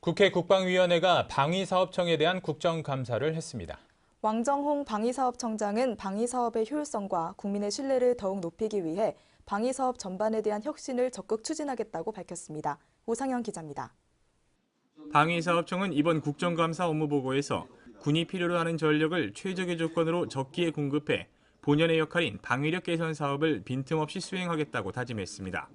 국회 국방위원회가 방위사업청에 대한 국정감사를 했습니다. 왕정홍 방위사업청장은 방위사업의 효율성과 국민의 신뢰를 더욱 높이기 위해 방위사업 전반에 대한 혁신을 적극 추진하겠다고 밝혔습니다. 오상현 기자입니다. 방위사업청은 이번 국정감사 업무보고에서 군이 필요로 하는 전력을 최적의 조건으로 적기에 공급해 본연의 역할인 방위력 개선 사업을 빈틈없이 수행하겠다고 다짐했습니다.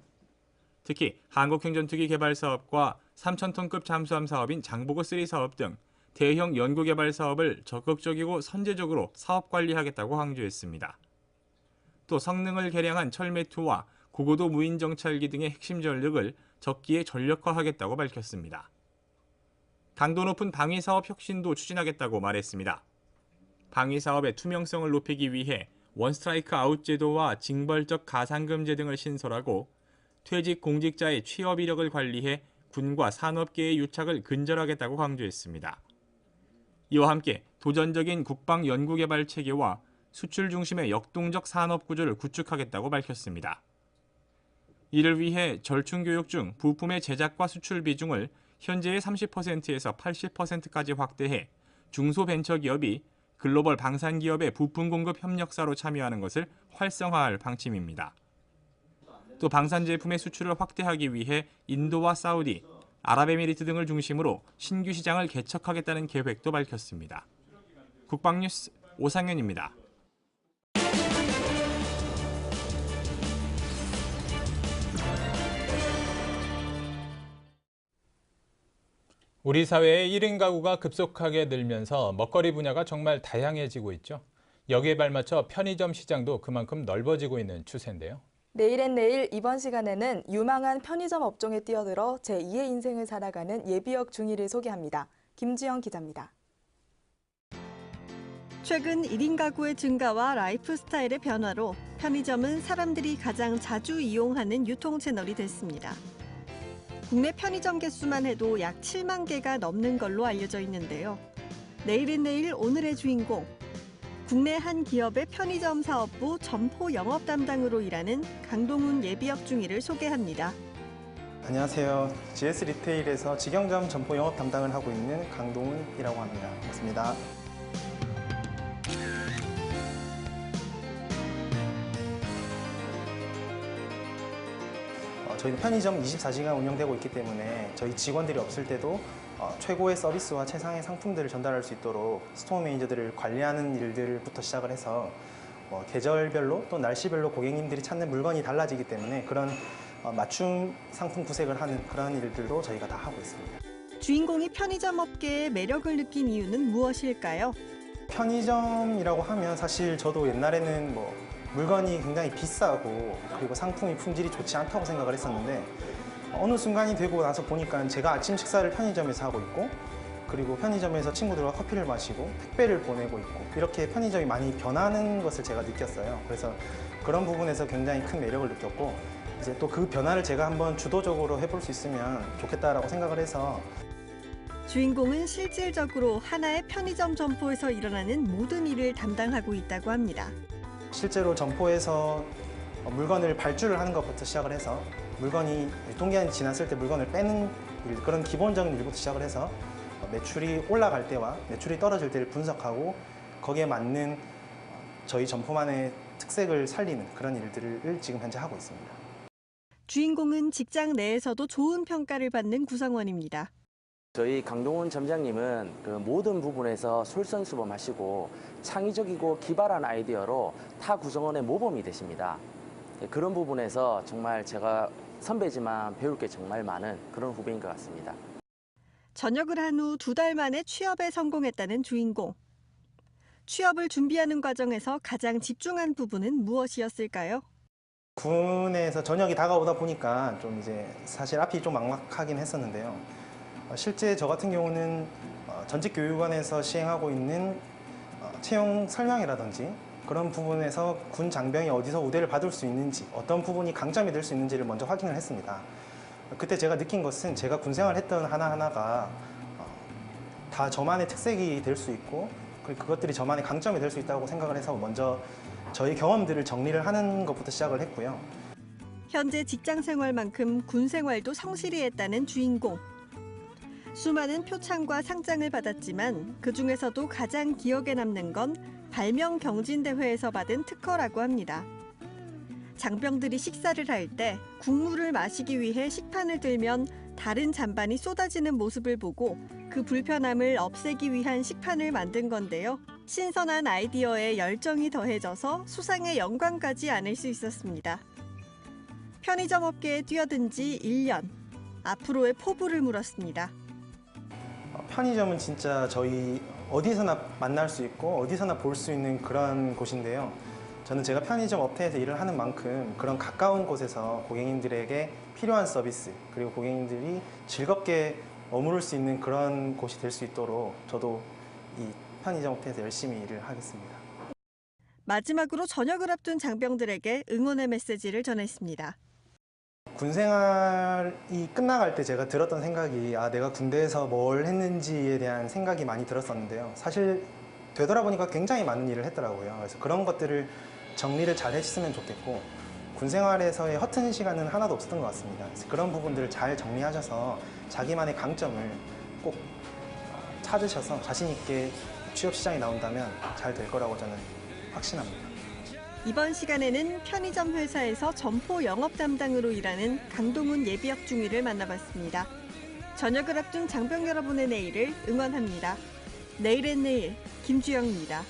특히 한국행전투기 개발 사업과 3,000톤급 잠수함 사업인 장보고3 사업 등 대형 연구개발 사업을 적극적이고 선제적으로 사업 관리하겠다고 강조했습니다. 또 성능을 개량한 철매2와 고고도 무인 정찰기 등의 핵심 전력을 적기에 전력화하겠다고 밝혔습니다. 강도 높은 방위사업 혁신도 추진하겠다고 말했습니다. 방위사업의 투명성을 높이기 위해 원스트라이크 아웃 제도와 징벌적 가산금제 등을 신설하고 퇴직 공직자의 취업 이력을 관리해 군과 산업계의 유착을 근절하겠다고 강조했습니다. 이와 함께 도전적인 국방 연구개발 체계와 수출 중심의 역동적 산업 구조를 구축하겠다고 밝혔습니다. 이를 위해 절충교육 중 부품의 제작과 수출 비중을 현재의 30%에서 80%까지 확대해 중소벤처기업이 글로벌 방산기업의 부품 공급 협력사로 참여하는 것을 활성화할 방침입니다. 또 방산 제품의 수출을 확대하기 위해 인도와 사우디, 아랍에미리트 등을 중심으로 신규 시장을 개척하겠다는 계획도 밝혔습니다. 국방뉴스 오상현입니다. 우리 사회의 1인 가구가 급속하게 늘면서 먹거리 분야가 정말 다양해지고 있죠. 여기에 발맞춰 편의점 시장도 그만큼 넓어지고 있는 추세인데요. 내일엔 내일 이번 시간에는 유망한 편의점 업종에 뛰어들어 제2의 인생을 살아가는 예비역 중위를 소개합니다. 김지영 기자입니다. 최근 1인 가구의 증가와 라이프 스타일의 변화로 편의점은 사람들이 가장 자주 이용하는 유통 채널이 됐습니다. 국내 편의점 개수만 해도 약 7만 개가 넘는 걸로 알려져 있는데요. 내일은 내일 오늘의 주인공, 국내 한 기업의 편의점 사업부 점포 영업 담당으로 일하는 강동훈 예비역 중위를 소개합니다. 안녕하세요. GS 리테일에서 직영점 점포 영업 담당을 하고 있는 강동훈이라고 합니다. 반갑습니다. 저희는 편의점 24시간 운영되고 있기 때문에 저희 직원들이 없을 때도 최고의 서비스와 최상의 상품들을 전달할 수 있도록 스토어 매니저들을 관리하는 일들부터 시작을 해서 계절별로 또 날씨별로 고객님들이 찾는 물건이 달라지기 때문에 그런 맞춤 상품 구색을 하는 그런 일들도 저희가 다 하고 있습니다. 주인공이 편의점 업계의 매력을 느낀 이유는 무엇일까요? 편의점이라고 하면 사실 저도 옛날에는 물건이 굉장히 비싸고 그리고 상품이 품질이 좋지 않다고 생각을 했었는데 어느 순간이 되고 나서 보니까 제가 아침 식사를 편의점에서 하고 있고 그리고 편의점에서 친구들과 커피를 마시고 택배를 보내고 있고 이렇게 편의점이 많이 변하는 것을 제가 느꼈어요. 그래서 그런 부분에서 굉장히 큰 매력을 느꼈고 이제 또 그 변화를 제가 한번 주도적으로 해볼 수 있으면 좋겠다라고 생각을 해서 주인공은 실질적으로 하나의 편의점 점포에서 일어나는 모든 일을 담당하고 있다고 합니다. 실제로 점포에서 물건을 발주를 하는 것부터 시작을 해서 물건이 유통기한이 지났을 때 물건을 빼는 일, 그런 기본적인 일부터 시작을 해서 매출이 올라갈 때와 매출이 떨어질 때를 분석하고 거기에 맞는 저희 점포만의 특색을 살리는 그런 일들을 지금 현재 하고 있습니다. 주인공은 직장 내에서도 좋은 평가를 받는 구성원입니다. 저희 강동훈 점장님은 그 모든 부분에서 솔선수범하시고 창의적이고 기발한 아이디어로 타 구성원의 모범이 되십니다. 그런 부분에서 정말 제가 선배지만 배울 게 정말 많은 그런 후배인 것 같습니다. 전역을 한 후 2달 만에 취업에 성공했다는 주인공. 취업을 준비하는 과정에서 가장 집중한 부분은 무엇이었을까요? 군에서 전역이 다가오다 보니까 좀 이제 사실 앞이 좀 막막하긴 했었는데요. 실제 저 같은 경우는 전직 교육원에서 시행하고 있는 채용 설명회라든지 그런 부분에서 군 장병이 어디서 우대를 받을 수 있는지 어떤 부분이 강점이 될 수 있는지를 먼저 확인을 했습니다. 그때 제가 느낀 것은 제가 군 생활했던 하나하나가 다 저만의 특색이 될 수 있고 그것들이 저만의 강점이 될 수 있다고 생각을 해서 먼저 저희 경험들을 정리를 하는 것부터 시작을 했고요. 현재 직장 생활만큼 군 생활도 성실히 했다는 주인공. 수많은 표창과 상장을 받았지만 그중에서도 가장 기억에 남는 건 발명 경진대회에서 받은 특허라고 합니다. 장병들이 식사를 할 때 국물을 마시기 위해 식판을 들면 다른 잔반이 쏟아지는 모습을 보고 그 불편함을 없애기 위한 식판을 만든 건데요. 신선한 아이디어에 열정이 더해져서 수상의 영광까지 안을 수 있었습니다. 편의점 업계에 뛰어든 지 1년, 앞으로의 포부를 물었습니다. 편의점은 진짜 저희 어디서나 만날 수 있고 어디서나 볼 수 있는 그런 곳인데요. 저는 제가 편의점 업태에서 일을 하는 만큼 그런 가까운 곳에서 고객님들에게 필요한 서비스, 그리고 고객님들이 즐겁게 머무를 수 있는 그런 곳이 될 수 있도록 저도 이 편의점 업태에서 열심히 일을 하겠습니다. 마지막으로 전역을 앞둔 장병들에게 응원의 메시지를 전했습니다. 군 생활이 끝나갈 때 제가 들었던 생각이 내가 군대에서 뭘 했는지에 대한 생각이 많이 들었었는데요. 사실 되돌아보니까 굉장히 많은 일을 했더라고요. 그래서 그런 것들을 정리를 잘 했으면 좋겠고, 군 생활에서의 허튼 시간은 하나도 없었던 것 같습니다. 그래서 그런 부분들을 잘 정리하셔서 자기만의 강점을 꼭 찾으셔서 자신 있게 취업 시장에 나온다면 잘 될 거라고 저는 확신합니다. 이번 시간에는 편의점 회사에서 점포 영업 담당으로 일하는 강동훈 예비역 중위를 만나봤습니다. 전역을 앞둔 장병 여러분의 내일을 응원합니다. 내일의 내일, 김주영입니다.